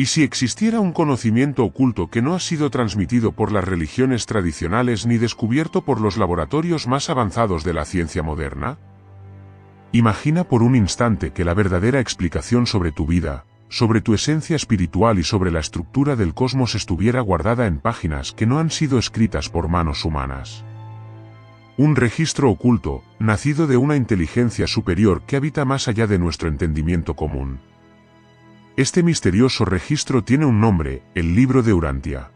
¿Y si existiera un conocimiento oculto que no ha sido transmitido por las religiones tradicionales ni descubierto por los laboratorios más avanzados de la ciencia moderna? Imagina por un instante que la verdadera explicación sobre tu vida, sobre tu esencia espiritual y sobre la estructura del cosmos estuviera guardada en páginas que no han sido escritas por manos humanas. Un registro oculto, nacido de una inteligencia superior que habita más allá de nuestro entendimiento común. Este misterioso registro tiene un nombre, el Libro de Urantia.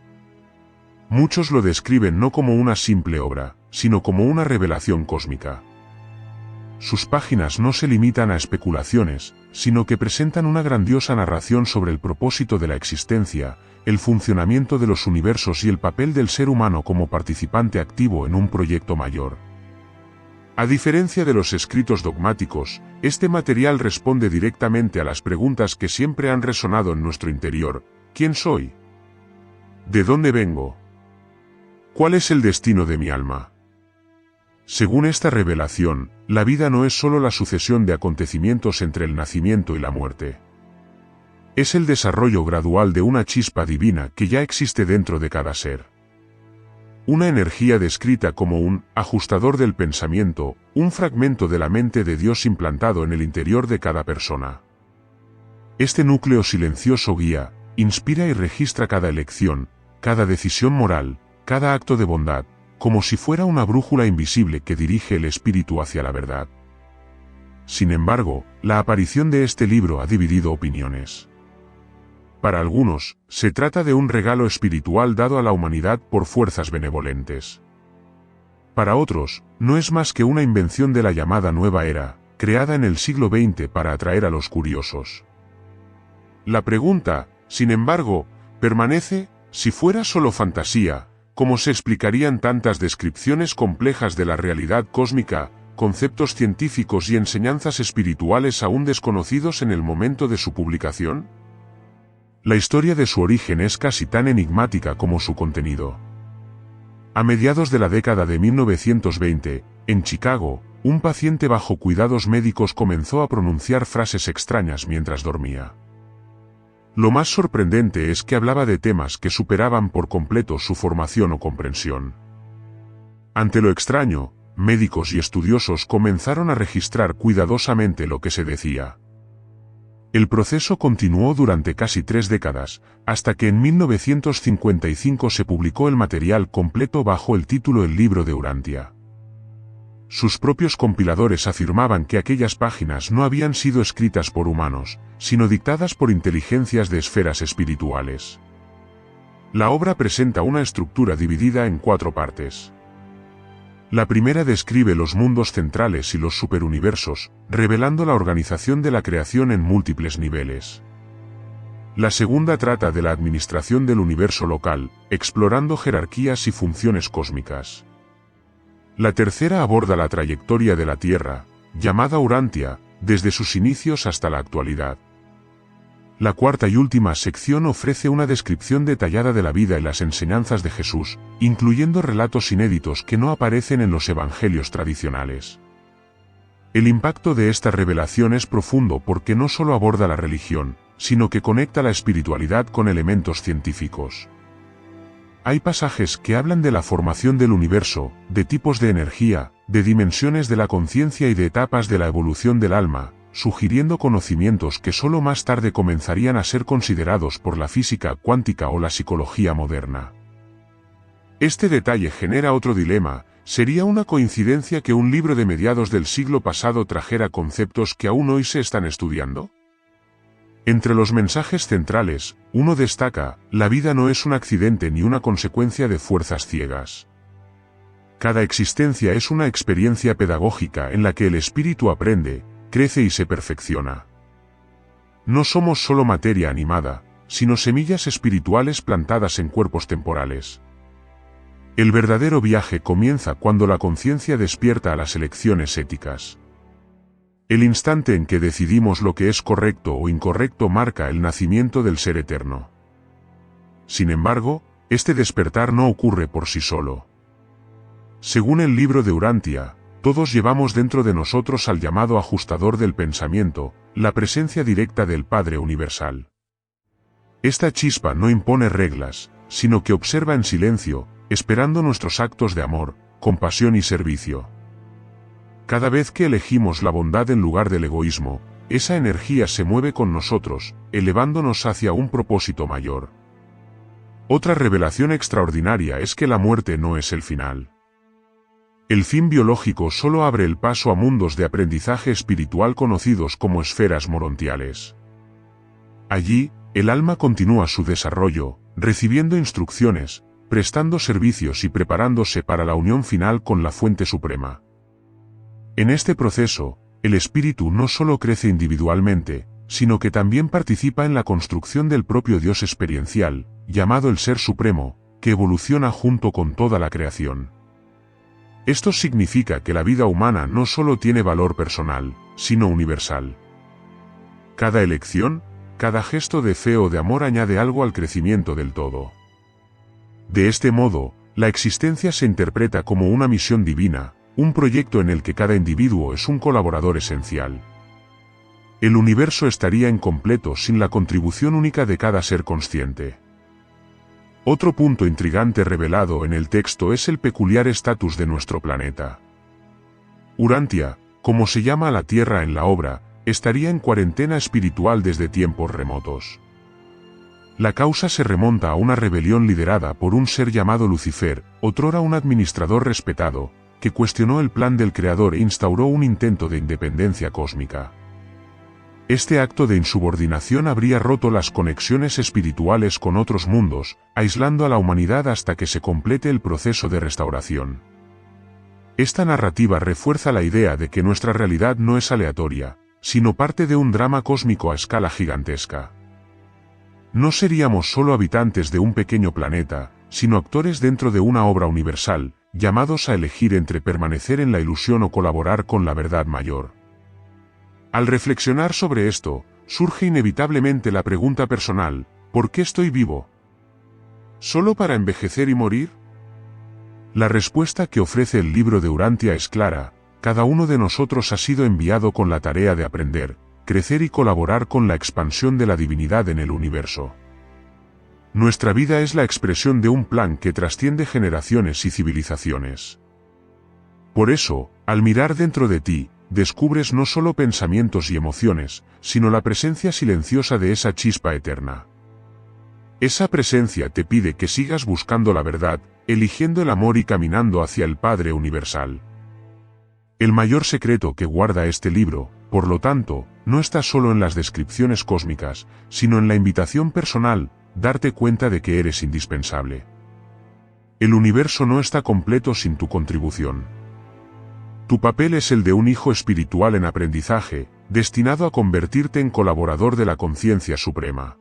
Muchos lo describen no como una simple obra, sino como una revelación cósmica. Sus páginas no se limitan a especulaciones, sino que presentan una grandiosa narración sobre el propósito de la existencia, el funcionamiento de los universos y el papel del ser humano como participante activo en un proyecto mayor. A diferencia de los escritos dogmáticos, este material responde directamente a las preguntas que siempre han resonado en nuestro interior: ¿quién soy? ¿De dónde vengo? ¿Cuál es el destino de mi alma? Según esta revelación, la vida no es solo la sucesión de acontecimientos entre el nacimiento y la muerte. Es el desarrollo gradual de una chispa divina que ya existe dentro de cada ser. Una energía descrita como un ajustador del pensamiento, un fragmento de la mente de Dios implantado en el interior de cada persona. Este núcleo silencioso guía, inspira y registra cada elección, cada decisión moral, cada acto de bondad, como si fuera una brújula invisible que dirige el espíritu hacia la verdad. Sin embargo, la aparición de este libro ha dividido opiniones. Para algunos, se trata de un regalo espiritual dado a la humanidad por fuerzas benevolentes. Para otros, no es más que una invención de la llamada Nueva Era, creada en el siglo XX para atraer a los curiosos. La pregunta, sin embargo, permanece: si fuera solo fantasía, ¿cómo se explicarían tantas descripciones complejas de la realidad cósmica, conceptos científicos y enseñanzas espirituales aún desconocidos en el momento de su publicación? La historia de su origen es casi tan enigmática como su contenido. A mediados de la década de 1920, en Chicago, un paciente bajo cuidados médicos comenzó a pronunciar frases extrañas mientras dormía. Lo más sorprendente es que hablaba de temas que superaban por completo su formación o comprensión. Ante lo extraño, médicos y estudiosos comenzaron a registrar cuidadosamente lo que se decía. El proceso continuó durante casi 3 décadas, hasta que en 1955 se publicó el material completo bajo el título El Libro de Urantia. Sus propios compiladores afirmaban que aquellas páginas no habían sido escritas por humanos, sino dictadas por inteligencias de esferas espirituales. La obra presenta una estructura dividida en 4 partes. La primera describe los mundos centrales y los superuniversos, revelando la organización de la creación en múltiples niveles. La segunda trata de la administración del universo local, explorando jerarquías y funciones cósmicas. La tercera aborda la trayectoria de la Tierra, llamada Urantia, desde sus inicios hasta la actualidad. La cuarta y última sección ofrece una descripción detallada de la vida y las enseñanzas de Jesús, incluyendo relatos inéditos que no aparecen en los evangelios tradicionales. El impacto de esta revelación es profundo porque no solo aborda la religión, sino que conecta la espiritualidad con elementos científicos. Hay pasajes que hablan de la formación del universo, de tipos de energía, de dimensiones de la conciencia y de etapas de la evolución del alma, sugiriendo conocimientos que solo más tarde comenzarían a ser considerados por la física cuántica o la psicología moderna. Este detalle genera otro dilema: ¿sería una coincidencia que un libro de mediados del siglo pasado trajera conceptos que aún hoy se están estudiando? Entre los mensajes centrales, uno destaca: la vida no es un accidente ni una consecuencia de fuerzas ciegas. Cada existencia es una experiencia pedagógica en la que el espíritu aprende, crece y se perfecciona. No somos solo materia animada, sino semillas espirituales plantadas en cuerpos temporales. El verdadero viaje comienza cuando la conciencia despierta a las elecciones éticas. El instante en que decidimos lo que es correcto o incorrecto marca el nacimiento del ser eterno. Sin embargo, este despertar no ocurre por sí solo. Según el Libro de Urantia, todos llevamos dentro de nosotros al llamado ajustador del pensamiento, la presencia directa del Padre Universal. Esta chispa no impone reglas, sino que observa en silencio, esperando nuestros actos de amor, compasión y servicio. Cada vez que elegimos la bondad en lugar del egoísmo, esa energía se mueve con nosotros, elevándonos hacia un propósito mayor. Otra revelación extraordinaria es que la muerte no es el final. El fin biológico solo abre el paso a mundos de aprendizaje espiritual conocidos como esferas morontiales. Allí, el alma continúa su desarrollo, recibiendo instrucciones, prestando servicios y preparándose para la unión final con la Fuente Suprema. En este proceso, el espíritu no solo crece individualmente, sino que también participa en la construcción del propio Dios experiencial, llamado el Ser Supremo, que evoluciona junto con toda la creación. Esto significa que la vida humana no solo tiene valor personal, sino universal. Cada elección, cada gesto de fe o de amor añade algo al crecimiento del todo. De este modo, la existencia se interpreta como una misión divina, un proyecto en el que cada individuo es un colaborador esencial. El universo estaría incompleto sin la contribución única de cada ser consciente. Otro punto intrigante revelado en el texto es el peculiar estatus de nuestro planeta. Urantia, como se llama a la Tierra en la obra, estaría en cuarentena espiritual desde tiempos remotos. La causa se remonta a una rebelión liderada por un ser llamado Lucifer, otrora un administrador respetado, que cuestionó el plan del Creador e instauró un intento de independencia cósmica. Este acto de insubordinación habría roto las conexiones espirituales con otros mundos, aislando a la humanidad hasta que se complete el proceso de restauración. Esta narrativa refuerza la idea de que nuestra realidad no es aleatoria, sino parte de un drama cósmico a escala gigantesca. No seríamos solo habitantes de un pequeño planeta, sino actores dentro de una obra universal, llamados a elegir entre permanecer en la ilusión o colaborar con la verdad mayor. Al reflexionar sobre esto, surge inevitablemente la pregunta personal: ¿por qué estoy vivo? ¿Solo para envejecer y morir? La respuesta que ofrece el libro de Urantia es clara: cada uno de nosotros ha sido enviado con la tarea de aprender, crecer y colaborar con la expansión de la divinidad en el universo. Nuestra vida es la expresión de un plan que trasciende generaciones y civilizaciones. Por eso, al mirar dentro de ti, descubres no solo pensamientos y emociones, sino la presencia silenciosa de esa chispa eterna. Esa presencia te pide que sigas buscando la verdad, eligiendo el amor y caminando hacia el Padre Universal. El mayor secreto que guarda este libro, por lo tanto, no está solo en las descripciones cósmicas, sino en la invitación personal: darte cuenta de que eres indispensable. El universo no está completo sin tu contribución. Tu papel es el de un hijo espiritual en aprendizaje, destinado a convertirte en colaborador de la conciencia suprema.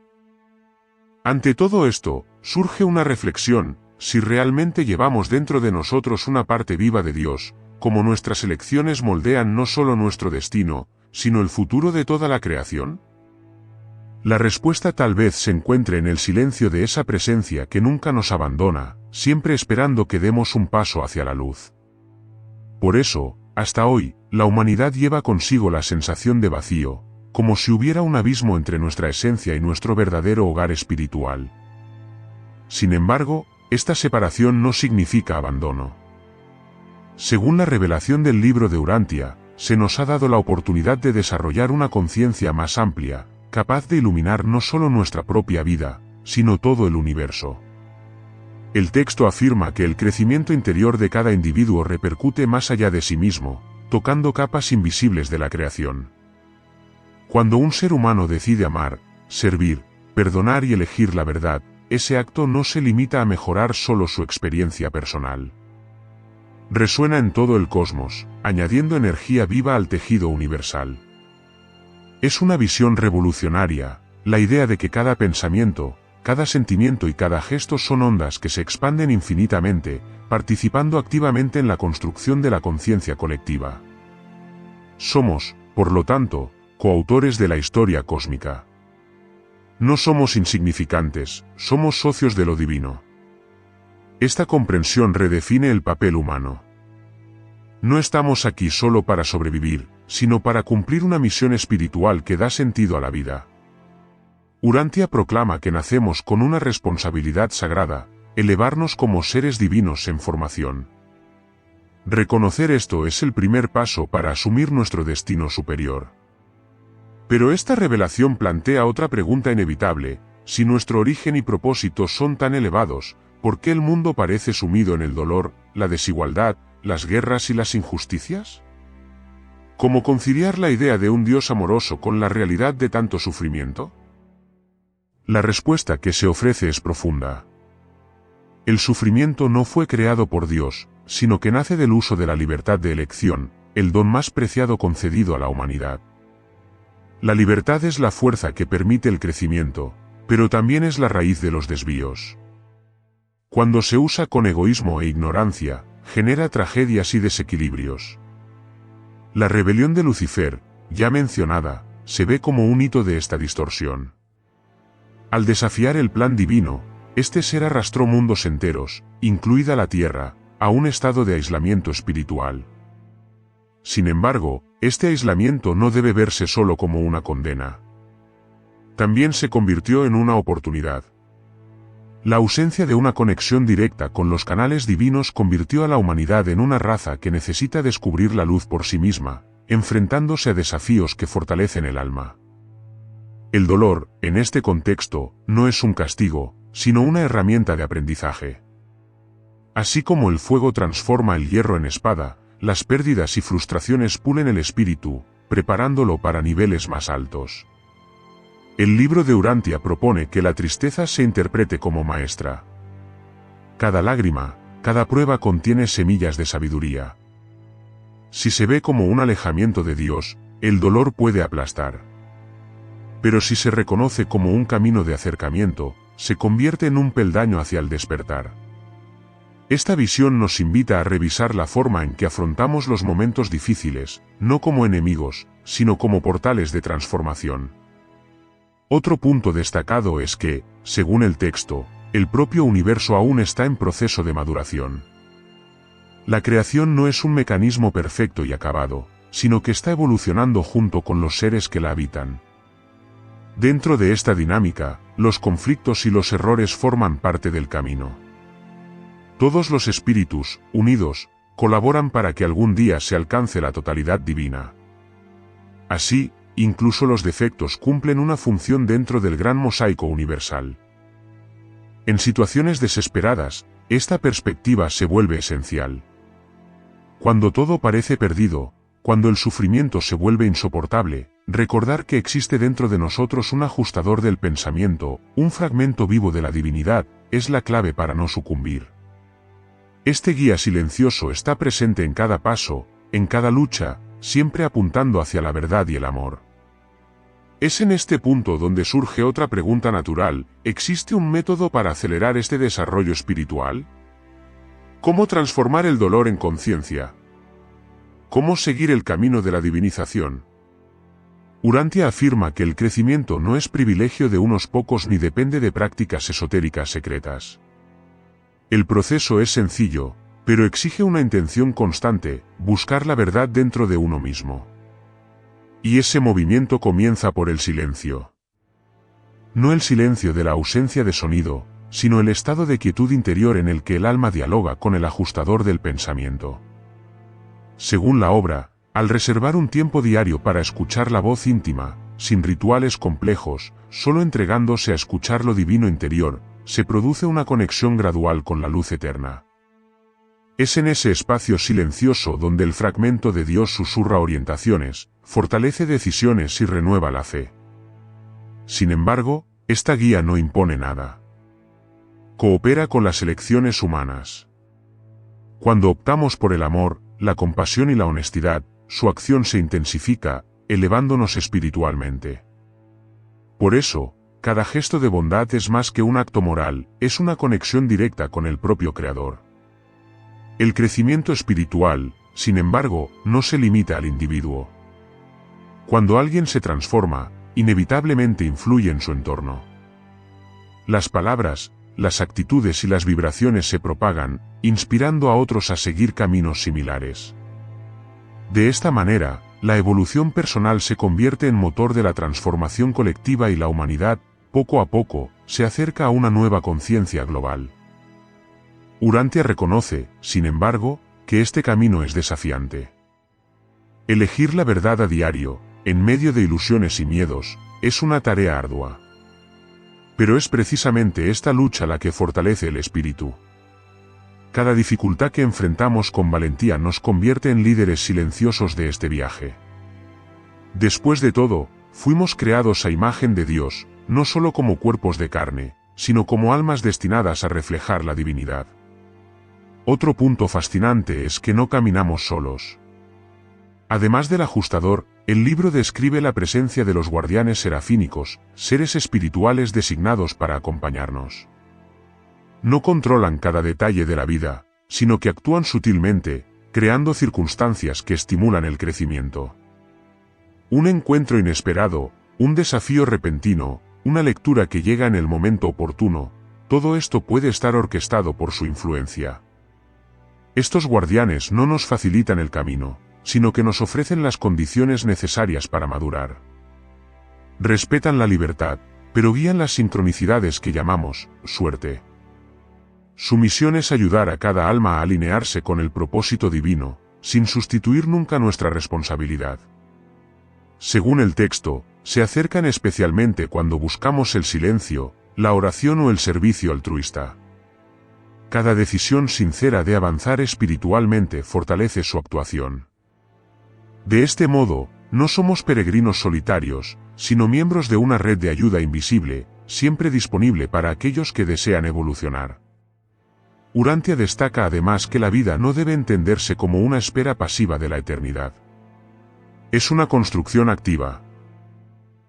Ante todo esto, surge una reflexión: si realmente llevamos dentro de nosotros una parte viva de Dios, ¿cómo nuestras elecciones moldean no solo nuestro destino, sino el futuro de toda la creación? La respuesta tal vez se encuentre en el silencio de esa presencia que nunca nos abandona, siempre esperando que demos un paso hacia la luz. Por eso, hasta hoy, la humanidad lleva consigo la sensación de vacío, como si hubiera un abismo entre nuestra esencia y nuestro verdadero hogar espiritual. Sin embargo, esta separación no significa abandono. Según la revelación del libro de Urantia, se nos ha dado la oportunidad de desarrollar una conciencia más amplia, capaz de iluminar no solo nuestra propia vida, sino todo el universo. El texto afirma que el crecimiento interior de cada individuo repercute más allá de sí mismo, tocando capas invisibles de la creación. Cuando un ser humano decide amar, servir, perdonar y elegir la verdad, ese acto no se limita a mejorar solo su experiencia personal. Resuena en todo el cosmos, añadiendo energía viva al tejido universal. Es una visión revolucionaria, la idea de que cada pensamiento, cada sentimiento y cada gesto son ondas que se expanden infinitamente, participando activamente en la construcción de la conciencia colectiva. Somos, por lo tanto, coautores de la historia cósmica. No somos insignificantes, somos socios de lo divino. Esta comprensión redefine el papel humano. No estamos aquí solo para sobrevivir, sino para cumplir una misión espiritual que da sentido a la vida. Urantia proclama que nacemos con una responsabilidad sagrada, elevarnos como seres divinos en formación. Reconocer esto es el primer paso para asumir nuestro destino superior. Pero esta revelación plantea otra pregunta inevitable: si nuestro origen y propósito son tan elevados, ¿por qué el mundo parece sumido en el dolor, la desigualdad, las guerras y las injusticias? ¿Cómo conciliar la idea de un Dios amoroso con la realidad de tanto sufrimiento? La respuesta que se ofrece es profunda. El sufrimiento no fue creado por Dios, sino que nace del uso de la libertad de elección, el don más preciado concedido a la humanidad. La libertad es la fuerza que permite el crecimiento, pero también es la raíz de los desvíos. Cuando se usa con egoísmo e ignorancia, genera tragedias y desequilibrios. La rebelión de Lucifer, ya mencionada, se ve como un hito de esta distorsión. Al desafiar el plan divino, este ser arrastró mundos enteros, incluida la Tierra, a un estado de aislamiento espiritual. Sin embargo, este aislamiento no debe verse solo como una condena. También se convirtió en una oportunidad. La ausencia de una conexión directa con los canales divinos convirtió a la humanidad en una raza que necesita descubrir la luz por sí misma, enfrentándose a desafíos que fortalecen el alma. El dolor, en este contexto, no es un castigo, sino una herramienta de aprendizaje. Así como el fuego transforma el hierro en espada, las pérdidas y frustraciones pulen el espíritu, preparándolo para niveles más altos. El libro de Urantia propone que la tristeza se interprete como maestra. Cada lágrima, cada prueba contiene semillas de sabiduría. Si se ve como un alejamiento de Dios, el dolor puede aplastar. Pero si se reconoce como un camino de acercamiento, se convierte en un peldaño hacia el despertar. Esta visión nos invita a revisar la forma en que afrontamos los momentos difíciles, no como enemigos, sino como portales de transformación. Otro punto destacado es que, según el texto, el propio universo aún está en proceso de maduración. La creación no es un mecanismo perfecto y acabado, sino que está evolucionando junto con los seres que la habitan. Dentro de esta dinámica, los conflictos y los errores forman parte del camino. Todos los espíritus, unidos, colaboran para que algún día se alcance la totalidad divina. Así, incluso los defectos cumplen una función dentro del gran mosaico universal. En situaciones desesperadas, esta perspectiva se vuelve esencial. Cuando todo parece perdido, cuando el sufrimiento se vuelve insoportable, recordar que existe dentro de nosotros un ajustador del pensamiento, un fragmento vivo de la divinidad, es la clave para no sucumbir. Este guía silencioso está presente en cada paso, en cada lucha, siempre apuntando hacia la verdad y el amor. Es en este punto donde surge otra pregunta natural: ¿existe un método para acelerar este desarrollo espiritual? ¿Cómo transformar el dolor en conciencia? ¿Cómo seguir el camino de la divinización? Urantia afirma que el crecimiento no es privilegio de unos pocos ni depende de prácticas esotéricas secretas. El proceso es sencillo, pero exige una intención constante: buscar la verdad dentro de uno mismo. Y ese movimiento comienza por el silencio. No el silencio de la ausencia de sonido, sino el estado de quietud interior en el que el alma dialoga con el ajustador del pensamiento. Según la obra, al reservar un tiempo diario para escuchar la voz íntima, sin rituales complejos, solo entregándose a escuchar lo divino interior, se produce una conexión gradual con la luz eterna. Es en ese espacio silencioso donde el fragmento de Dios susurra orientaciones, fortalece decisiones y renueva la fe. Sin embargo, esta guía no impone nada. Coopera con las elecciones humanas. Cuando optamos por el amor, la compasión y la honestidad, su acción se intensifica, elevándonos espiritualmente. Por eso, cada gesto de bondad es más que un acto moral, es una conexión directa con el propio Creador. El crecimiento espiritual, sin embargo, no se limita al individuo. Cuando alguien se transforma, inevitablemente influye en su entorno. Las palabras, las actitudes y las vibraciones se propagan, inspirando a otros a seguir caminos similares. De esta manera, la evolución personal se convierte en motor de la transformación colectiva y la humanidad, poco a poco, se acerca a una nueva conciencia global. Urantia reconoce, sin embargo, que este camino es desafiante. Elegir la verdad a diario, en medio de ilusiones y miedos, es una tarea ardua. Pero es precisamente esta lucha la que fortalece el espíritu. Cada dificultad que enfrentamos con valentía nos convierte en líderes silenciosos de este viaje. Después de todo, fuimos creados a imagen de Dios, no solo como cuerpos de carne, sino como almas destinadas a reflejar la divinidad. Otro punto fascinante es que no caminamos solos. Además del ajustador, el libro describe la presencia de los guardianes serafínicos, seres espirituales designados para acompañarnos. No controlan cada detalle de la vida, sino que actúan sutilmente, creando circunstancias que estimulan el crecimiento. Un encuentro inesperado, un desafío repentino, una lectura que llega en el momento oportuno, todo esto puede estar orquestado por su influencia. Estos guardianes no nos facilitan el camino, sino que nos ofrecen las condiciones necesarias para madurar. Respetan la libertad, pero guían las sincronicidades que llamamos suerte. Su misión es ayudar a cada alma a alinearse con el propósito divino, sin sustituir nunca nuestra responsabilidad. Según el texto, se acercan especialmente cuando buscamos el silencio, la oración o el servicio altruista. Cada decisión sincera de avanzar espiritualmente fortalece su actuación. De este modo, no somos peregrinos solitarios, sino miembros de una red de ayuda invisible, siempre disponible para aquellos que desean evolucionar. Urantia destaca además que la vida no debe entenderse como una espera pasiva de la eternidad. Es una construcción activa.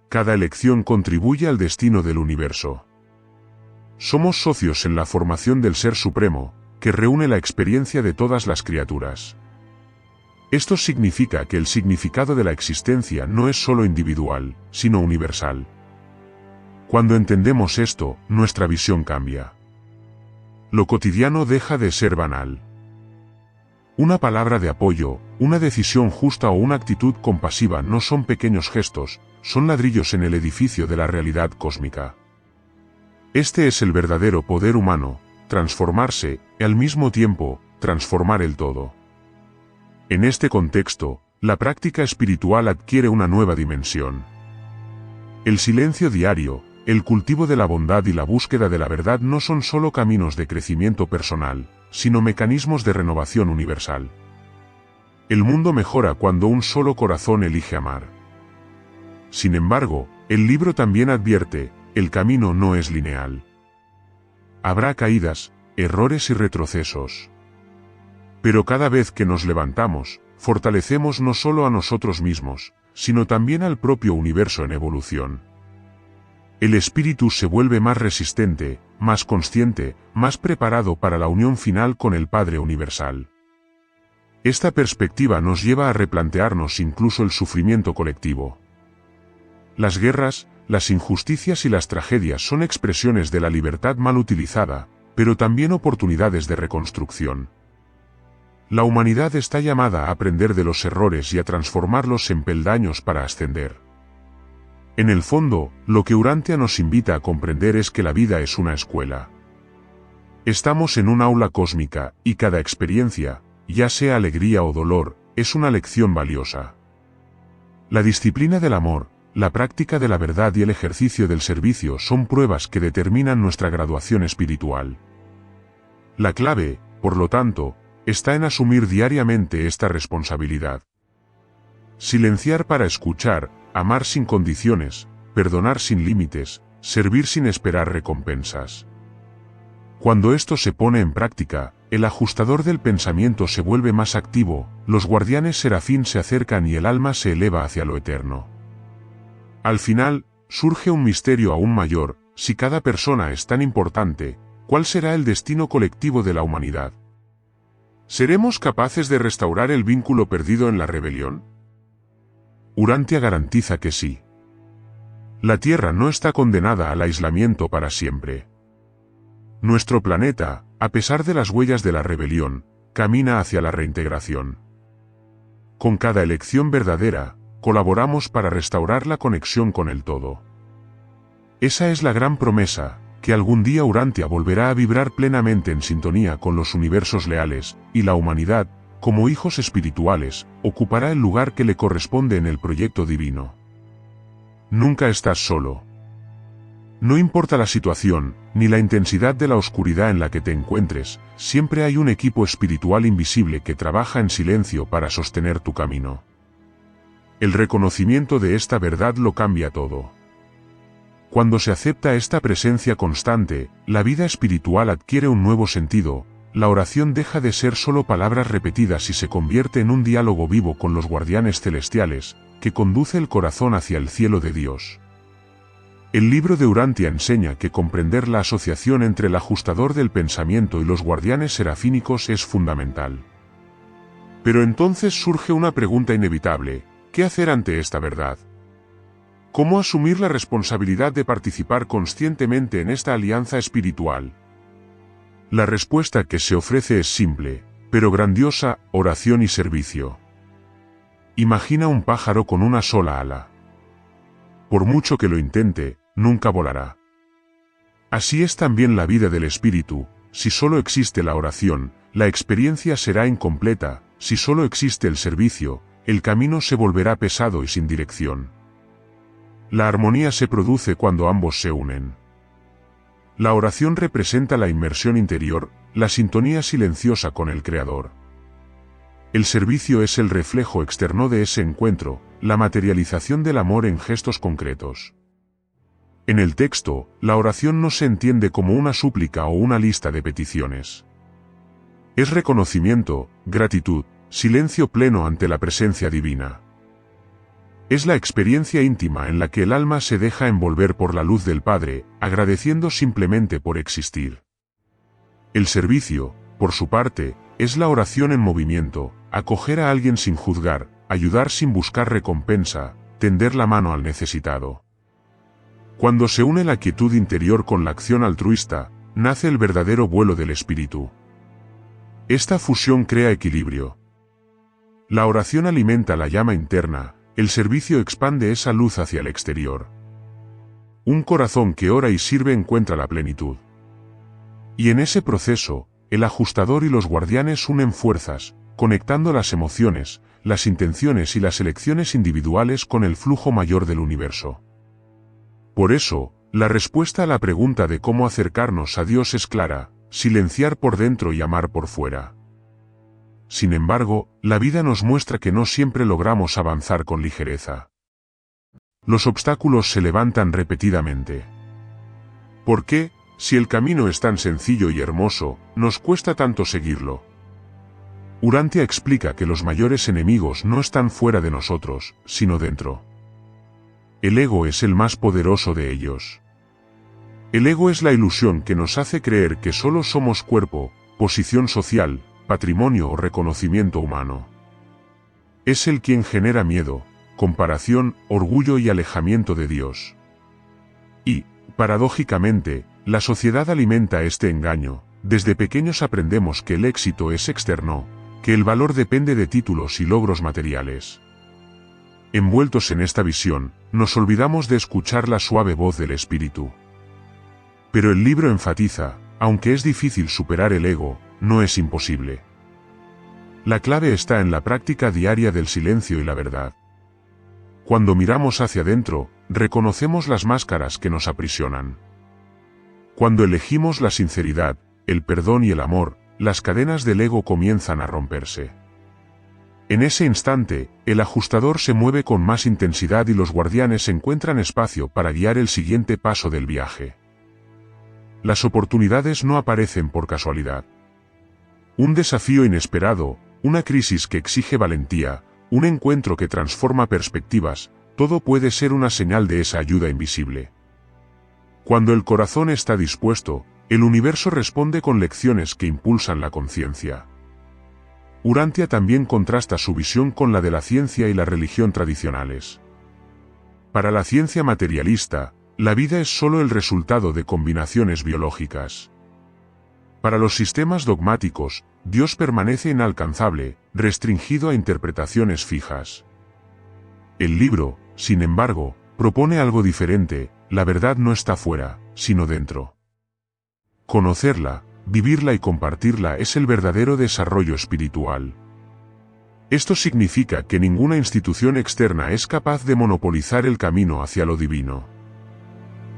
Cada elección contribuye al destino del universo. Somos socios en la formación del Ser Supremo, que reúne la experiencia de todas las criaturas. Esto significa que el significado de la existencia no es solo individual, sino universal. Cuando entendemos esto, nuestra visión cambia. Lo cotidiano deja de ser banal. Una palabra de apoyo, una decisión justa o una actitud compasiva no son pequeños gestos, son ladrillos en el edificio de la realidad cósmica. Este es el verdadero poder humano, transformarse, y al mismo tiempo, transformar el todo. En este contexto, la práctica espiritual adquiere una nueva dimensión. El silencio diario, el cultivo de la bondad y la búsqueda de la verdad no son solo caminos de crecimiento personal, sino mecanismos de renovación universal. El mundo mejora cuando un solo corazón elige amar. Sin embargo, el libro también advierte, el camino no es lineal. Habrá caídas, errores y retrocesos. Pero cada vez que nos levantamos, fortalecemos no solo a nosotros mismos, sino también al propio universo en evolución. El espíritu se vuelve más resistente, más consciente, más preparado para la unión final con el Padre Universal. Esta perspectiva nos lleva a replantearnos incluso el sufrimiento colectivo. Las guerras, las injusticias y las tragedias son expresiones de la libertad mal utilizada, pero también oportunidades de reconstrucción. La humanidad está llamada a aprender de los errores y a transformarlos en peldaños para ascender. En el fondo, lo que Urantia nos invita a comprender es que la vida es una escuela. Estamos en un aula cósmica, y cada experiencia, ya sea alegría o dolor, es una lección valiosa. La disciplina del amor, la práctica de la verdad y el ejercicio del servicio son pruebas que determinan nuestra graduación espiritual. La clave, por lo tanto, está en asumir diariamente esta responsabilidad. Silenciar para escuchar, amar sin condiciones, perdonar sin límites, servir sin esperar recompensas. Cuando esto se pone en práctica, el ajustador del pensamiento se vuelve más activo, los guardianes serafín se acercan y el alma se eleva hacia lo eterno. Al final, surge un misterio aún mayor: si cada persona es tan importante, ¿cuál será el destino colectivo de la humanidad? ¿Seremos capaces de restaurar el vínculo perdido en la rebelión? Urantia garantiza que sí. La Tierra no está condenada al aislamiento para siempre. Nuestro planeta, a pesar de las huellas de la rebelión, camina hacia la reintegración. Con cada elección verdadera, colaboramos para restaurar la conexión con el todo. Esa es la gran promesa, que algún día Urantia volverá a vibrar plenamente en sintonía con los universos leales, y la humanidad, como hijos espirituales, ocupará el lugar que le corresponde en el proyecto divino. Nunca estás solo. No importa la situación, ni la intensidad de la oscuridad en la que te encuentres, siempre hay un equipo espiritual invisible que trabaja en silencio para sostener tu camino. El reconocimiento de esta verdad lo cambia todo. Cuando se acepta esta presencia constante, la vida espiritual adquiere un nuevo sentido, la oración deja de ser solo palabras repetidas y se convierte en un diálogo vivo con los guardianes celestiales, que conduce el corazón hacia el cielo de Dios. El libro de Urantia enseña que comprender la asociación entre el ajustador del pensamiento y los guardianes serafínicos es fundamental. Pero entonces surge una pregunta inevitable: ¿qué hacer ante esta verdad? ¿Cómo asumir la responsabilidad de participar conscientemente en esta alianza espiritual? La respuesta que se ofrece es simple, pero grandiosa: oración y servicio. Imagina un pájaro con una sola ala. Por mucho que lo intente, nunca volará. Así es también la vida del espíritu: si solo existe la oración, la experiencia será incompleta; si solo existe el servicio, el camino se volverá pesado y sin dirección. La armonía se produce cuando ambos se unen. La oración representa la inmersión interior, la sintonía silenciosa con el Creador. El servicio es el reflejo externo de ese encuentro, la materialización del amor en gestos concretos. En el texto, la oración no se entiende como una súplica o una lista de peticiones. Es reconocimiento, gratitud, silencio pleno ante la presencia divina. Es la experiencia íntima en la que el alma se deja envolver por la luz del Padre, agradeciendo simplemente por existir. El servicio, por su parte, es la oración en movimiento: acoger a alguien sin juzgar, ayudar sin buscar recompensa, tender la mano al necesitado. Cuando se une la quietud interior con la acción altruista, nace el verdadero vuelo del espíritu. Esta fusión crea equilibrio. La oración alimenta la llama interna, el servicio expande esa luz hacia el exterior. Un corazón que ora y sirve encuentra la plenitud. Y en ese proceso, el ajustador y los guardianes unen fuerzas, conectando las emociones, las intenciones y las elecciones individuales con el flujo mayor del universo. Por eso, la respuesta a la pregunta de cómo acercarnos a Dios es clara: silenciar por dentro y amar por fuera. Sin embargo, la vida nos muestra que no siempre logramos avanzar con ligereza. Los obstáculos se levantan repetidamente. ¿Por qué, si el camino es tan sencillo y hermoso, nos cuesta tanto seguirlo? Urantia explica que los mayores enemigos no están fuera de nosotros, sino dentro. El ego es el más poderoso de ellos. El ego es la ilusión que nos hace creer que solo somos cuerpo, posición social, patrimonio o reconocimiento humano. Es el quien genera miedo, comparación, orgullo y alejamiento de Dios. Y, paradójicamente, la sociedad alimenta este engaño. Desde pequeños aprendemos que el éxito es externo, que el valor depende de títulos y logros materiales. Envueltos en esta visión, nos olvidamos de escuchar la suave voz del espíritu. Pero el libro enfatiza: aunque es difícil superar el ego, no es imposible. La clave está en la práctica diaria del silencio y la verdad. Cuando miramos hacia adentro, reconocemos las máscaras que nos aprisionan. Cuando elegimos la sinceridad, el perdón y el amor, las cadenas del ego comienzan a romperse. En ese instante, el ajustador se mueve con más intensidad y los guardianes encuentran espacio para guiar el siguiente paso del viaje. Las oportunidades no aparecen por casualidad. Un desafío inesperado, una crisis que exige valentía, un encuentro que transforma perspectivas, todo puede ser una señal de esa ayuda invisible. Cuando el corazón está dispuesto, el universo responde con lecciones que impulsan la conciencia. Urantia también contrasta su visión con la de la ciencia y la religión tradicionales. Para la ciencia materialista, la vida es solo el resultado de combinaciones biológicas. Para los sistemas dogmáticos, Dios permanece inalcanzable, restringido a interpretaciones fijas. El libro, sin embargo, propone algo diferente: la verdad no está fuera, sino dentro. Conocerla, vivirla y compartirla es el verdadero desarrollo espiritual. Esto significa que ninguna institución externa es capaz de monopolizar el camino hacia lo divino.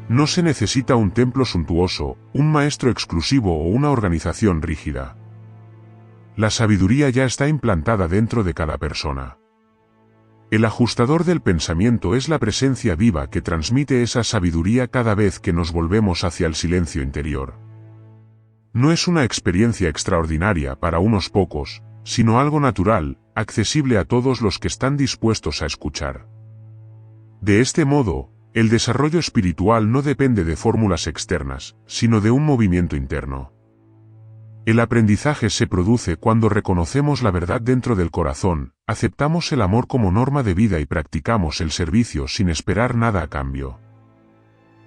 No se necesita un templo suntuoso, un maestro exclusivo o una organización rígida. La sabiduría ya está implantada dentro de cada persona. El ajustador del pensamiento es la presencia viva que transmite esa sabiduría cada vez que nos volvemos hacia el silencio interior. No es una experiencia extraordinaria para unos pocos, sino algo natural, accesible a todos los que están dispuestos a escuchar. De este modo, el desarrollo espiritual no depende de fórmulas externas, sino de un movimiento interno. El aprendizaje se produce cuando reconocemos la verdad dentro del corazón, aceptamos el amor como norma de vida y practicamos el servicio sin esperar nada a cambio.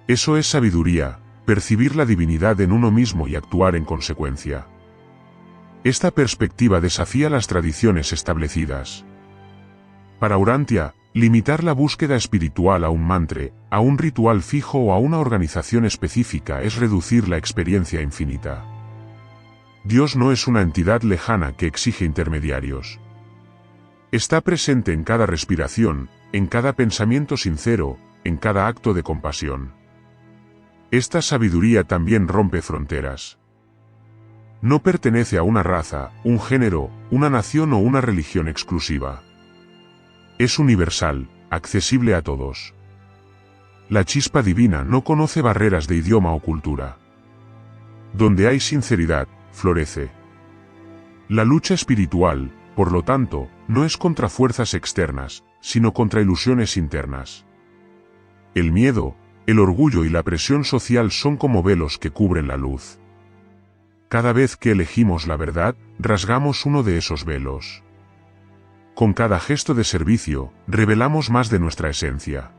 Eso es sabiduría, percibir la divinidad en uno mismo y actuar en consecuencia. Esta perspectiva desafía las tradiciones establecidas. Para Urantia, limitar la búsqueda espiritual a un mantra, a un ritual fijo o a una organización específica es reducir la experiencia infinita. Dios no es una entidad lejana que exige intermediarios. Está presente en cada respiración, en cada pensamiento sincero, en cada acto de compasión. Esta sabiduría también rompe fronteras. No pertenece a una raza, un género, una nación o una religión exclusiva. Es universal, accesible a todos. La chispa divina no conoce barreras de idioma o cultura. Donde hay sinceridad, florece. La lucha espiritual, por lo tanto, no es contra fuerzas externas, sino contra ilusiones internas. El miedo, el orgullo y la presión social son como velos que cubren la luz. Cada vez que elegimos la verdad, rasgamos uno de esos velos. Con cada gesto de servicio, revelamos más de nuestra esencia.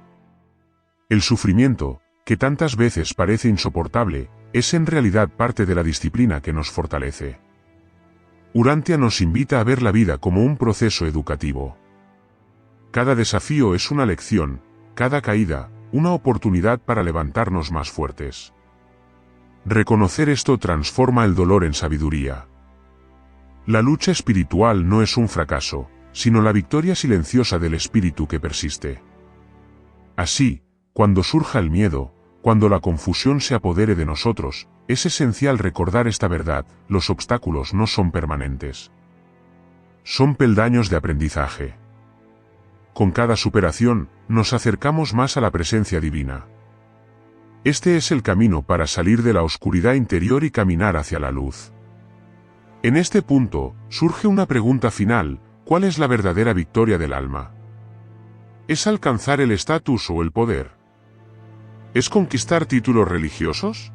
El sufrimiento, que tantas veces parece insoportable, es en realidad parte de la disciplina que nos fortalece. Urantia nos invita a ver la vida como un proceso educativo. Cada desafío es una lección, cada caída, una oportunidad para levantarnos más fuertes. Reconocer esto transforma el dolor en sabiduría. La lucha espiritual no es un fracaso, sino la victoria silenciosa del espíritu que persiste. Así, cuando surja el miedo, cuando la confusión se apodere de nosotros, es esencial recordar esta verdad: los obstáculos no son permanentes. Son peldaños de aprendizaje. Con cada superación, nos acercamos más a la presencia divina. Este es el camino para salir de la oscuridad interior y caminar hacia la luz. En este punto, surge una pregunta final: ¿cuál es la verdadera victoria del alma? ¿Es alcanzar el estatus o el poder? ¿Es conquistar títulos religiosos?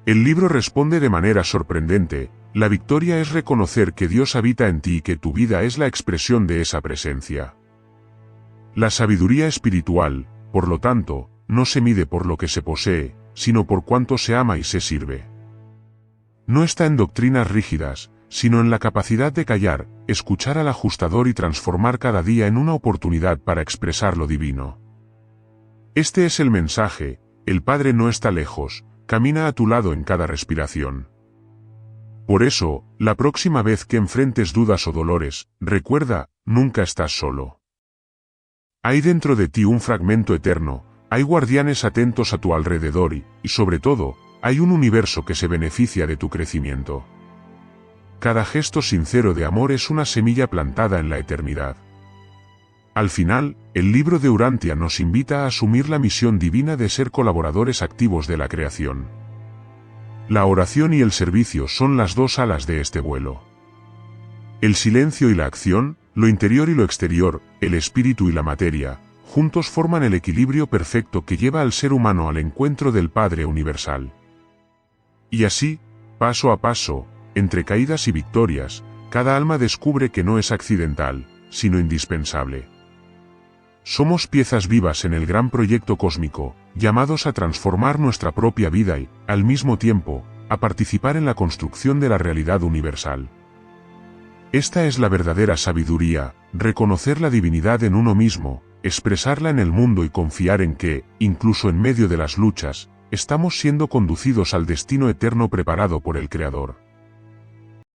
El libro responde de manera sorprendente: la victoria es reconocer que Dios habita en ti y que tu vida es la expresión de esa presencia. La sabiduría espiritual, por lo tanto, no se mide por lo que se posee, sino por cuánto se ama y se sirve. No está en doctrinas rígidas, sino en la capacidad de callar, escuchar al ajustador y transformar cada día en una oportunidad para expresar lo divino. Este es el mensaje: el Padre no está lejos, camina a tu lado en cada respiración. Por eso, la próxima vez que enfrentes dudas o dolores, recuerda, nunca estás solo. Hay dentro de ti un fragmento eterno, hay guardianes atentos a tu alrededor y, sobre todo, hay un universo que se beneficia de tu crecimiento. Cada gesto sincero de amor es una semilla plantada en la eternidad. Al final, el libro de Urantia nos invita a asumir la misión divina de ser colaboradores activos de la creación. La oración y el servicio son las dos alas de este vuelo. El silencio y la acción, lo interior y lo exterior, el espíritu y la materia, juntos forman el equilibrio perfecto que lleva al ser humano al encuentro del Padre Universal. Y así, paso a paso, entre caídas y victorias, cada alma descubre que no es accidental, sino indispensable. Somos piezas vivas en el gran proyecto cósmico, llamados a transformar nuestra propia vida y, al mismo tiempo, a participar en la construcción de la realidad universal. Esta es la verdadera sabiduría: reconocer la divinidad en uno mismo, expresarla en el mundo y confiar en que, incluso en medio de las luchas, estamos siendo conducidos al destino eterno preparado por el Creador.